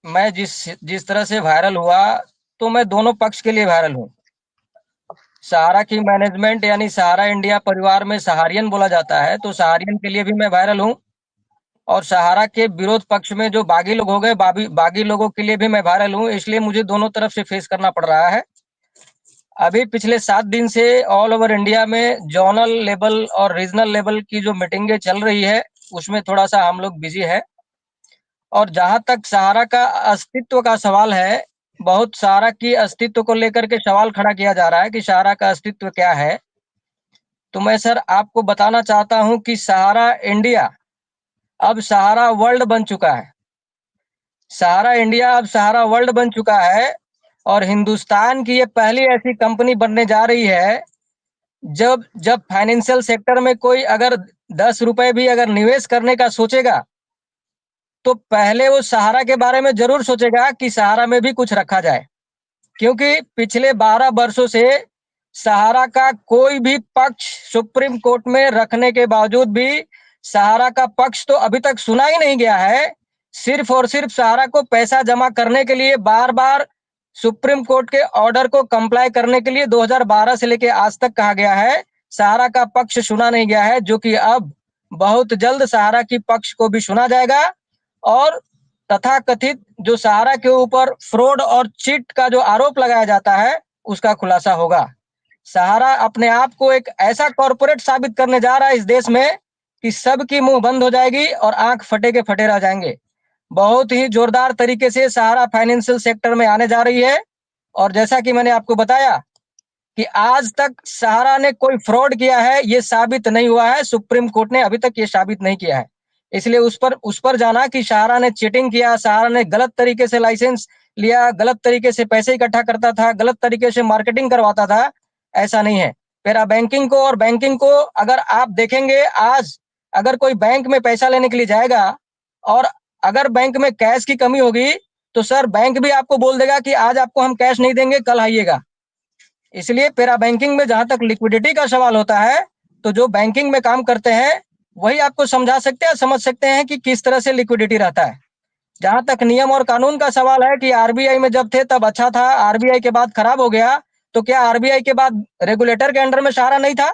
मैं जिस जिस तरह से वायरल हुआ, तो मैं दोनों पक्ष के लिए वायरल हूँ। सहारा की मैनेजमेंट यानी सहारा इंडिया परिवार में सहारियन बोला जाता है, तो सहारियन के लिए भी मैं वायरल हूँ। और सहारा के विरोध पक्ष में जो बागी लोग हो गए, बागी बागी लोगों के लिए भी मैं वायरल हूँ, इसलिए मुझे दोनों तरफ से फेस करना पड़ रहा है। अभी पिछले 7 दिन से ऑल ओवर इंडिया में जोनल लेवल और रीजनल लेवल की जो मीटिंगें चल रही है, उसमें थोड़ा सा हम लोग बिजी है। और जहां तक सहारा का अस्तित्व का सवाल है, बहुत सहारा की अस्तित्व को लेकर के सवाल खड़ा किया जा रहा है कि सहारा का अस्तित्व क्या है। तो मैं सर आपको बताना चाहता हूं कि सहारा इंडिया अब सहारा वर्ल्ड बन चुका है। सहारा इंडिया अब सहारा वर्ल्ड बन चुका है। और हिंदुस्तान की ये पहली ऐसी कंपनी बनने जा रही है, जब जब फाइनेंशियल सेक्टर में कोई अगर 10 रुपए भी अगर निवेश करने का सोचेगा, तो पहले वो सहारा के बारे में जरूर सोचेगा कि सहारा में भी कुछ रखा जाए। क्योंकि पिछले 12 वर्षों से सहारा का कोई भी पक्ष सुप्रीम कोर्ट में रखने के बावजूद भी सहारा का पक्ष तो अभी तक सुना ही नहीं गया है। सिर्फ और सिर्फ सहारा को पैसा जमा करने के लिए बार बार सुप्रीम कोर्ट के ऑर्डर को कंप्लाई करने के लिए 2012 से लेकर आज तक कहा गया है। सहारा का पक्ष सुना नहीं गया है, जो कि अब बहुत जल्द सहारा की पक्ष को भी सुना जाएगा। और तथाकथित जो सहारा के ऊपर फ्रॉड और चीट का जो आरोप लगाया जाता है, उसका खुलासा होगा। सहारा अपने आप को एक ऐसा कॉरपोरेट साबित करने जा रहा है इस देश में कि सबकी मुंह बंद हो जाएगी और आंख फटे के फटे रह जाएंगे। बहुत ही जोरदार तरीके से सहारा फाइनेंशियल सेक्टर में आने जा रही है। और जैसा कि मैंने आपको बताया कि आज तक सहारा ने कोई फ्रॉड किया है, ये साबित नहीं हुआ है। सुप्रीम कोर्ट ने अभी तक ये साबित नहीं किया है। इसलिए उस पर जाना कि सहारा ने चीटिंग किया, सहारा ने गलत तरीके से लाइसेंस लिया, गलत तरीके से पैसे इकट्ठा करता था, गलत तरीके से मार्केटिंग करवाता था, ऐसा नहीं है। पैरा बैंकिंग को और बैंकिंग को अगर आप देखेंगे, आज अगर कोई बैंक में पैसा लेने के लिए जाएगा और अगर बैंक में कैश की कमी होगी, तो सर बैंक भी आपको बोल देगा कि आज आपको हम कैश नहीं देंगे, कल आइएगा। इसलिए पैरा बैंकिंग में जहां तक लिक्विडिटी का सवाल होता है, तो जो बैंकिंग में काम करते हैं वही आपको समझा सकते हैं, समझ सकते हैं कि किस तरह से लिक्विडिटी रहता है। जहां तक नियम और कानून का सवाल है कि आरबीआई में जब थे तब अच्छा था, आरबीआई के बाद खराब हो गया, तो क्या आरबीआई के बाद रेगुलेटर के अंडर में सहारा नहीं था?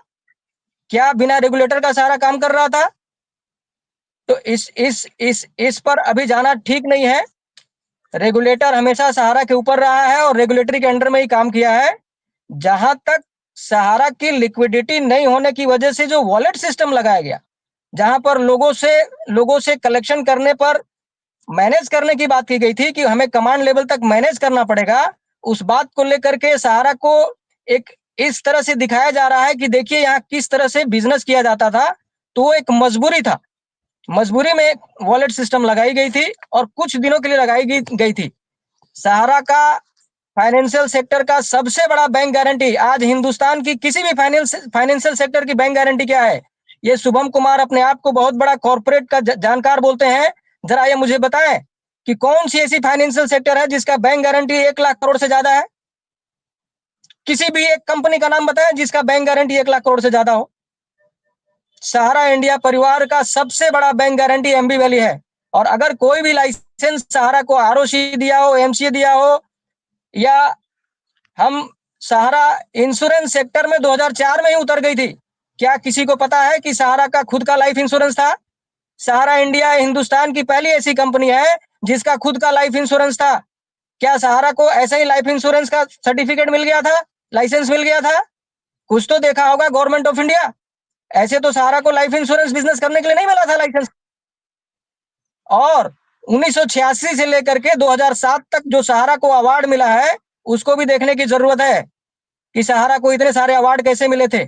क्या बिना रेगुलेटर का सहारा काम कर रहा था? तो इस पर अभी जाना ठीक नहीं है। रेगुलेटर हमेशा सहारा के ऊपर रहा है और रेगुलेटरी के अंडर में ही काम किया है। जहां तक सहारा की लिक्विडिटी नहीं होने की वजह से जो वॉलेट सिस्टम लगाया गया, जहां पर लोगों से कलेक्शन करने पर मैनेज करने की बात की गई थी कि हमें कमांड लेवल तक मैनेज करना पड़ेगा, उस बात को लेकर के सहारा को एक इस तरह से दिखाया जा रहा है कि देखिए यहाँ किस तरह से बिजनेस किया जाता था। तो वो एक मजबूरी था, मजबूरी में एक वॉलेट सिस्टम लगाई गई थी और कुछ दिनों के लिए लगाई गई थी। सहारा का फाइनेंशियल सेक्टर का सबसे बड़ा बैंक गारंटी आज हिंदुस्तान की किसी भी फाइनेंशियल सेक्टर की बैंक गारंटी क्या है? ये शुभम कुमार अपने आप को बहुत बड़ा कॉर्पोरेट का जानकार बोलते हैं। जरा ये मुझे बताएं कि कौन सी ऐसी फाइनेंशियल सेक्टर है जिसका बैंक गारंटी 1 लाख करोड़ से ज्यादा है? किसी भी एक कंपनी का नाम बताएं जिसका बैंक गारंटी 1 लाख करोड़ से ज्यादा हो। सहारा इंडिया परिवार का सबसे बड़ा बैंक गारंटी एमबी वैली है। और अगर कोई भी लाइसेंस सहारा को आरओसी दिया हो, एमसीए दिया हो, या हम सहारा इंश्योरेंस सेक्टर में 2004 में ही उतर गई थी। क्या किसी को पता है कि सहारा का खुद का लाइफ इंश्योरेंस था? सहारा इंडिया हिंदुस्तान की पहली ऐसी कंपनी है जिसका खुद का लाइफ इंश्योरेंस था। क्या सहारा को ऐसे ही लाइफ इंश्योरेंस का सर्टिफिकेट मिल गया था, लाइसेंस मिल गया था? कुछ तो देखा होगा गवर्नमेंट ऑफ इंडिया। ऐसे तो सहारा को लाइफ इंश्योरेंस बिजनेस करने के लिए नहीं मिला था लाइसेंस। और 1986 से लेकर के 2007 तक जो सहारा को अवार्ड मिला है, उसको भी देखने की जरूरत है कि सहारा को इतने सारे अवार्ड कैसे मिले थे।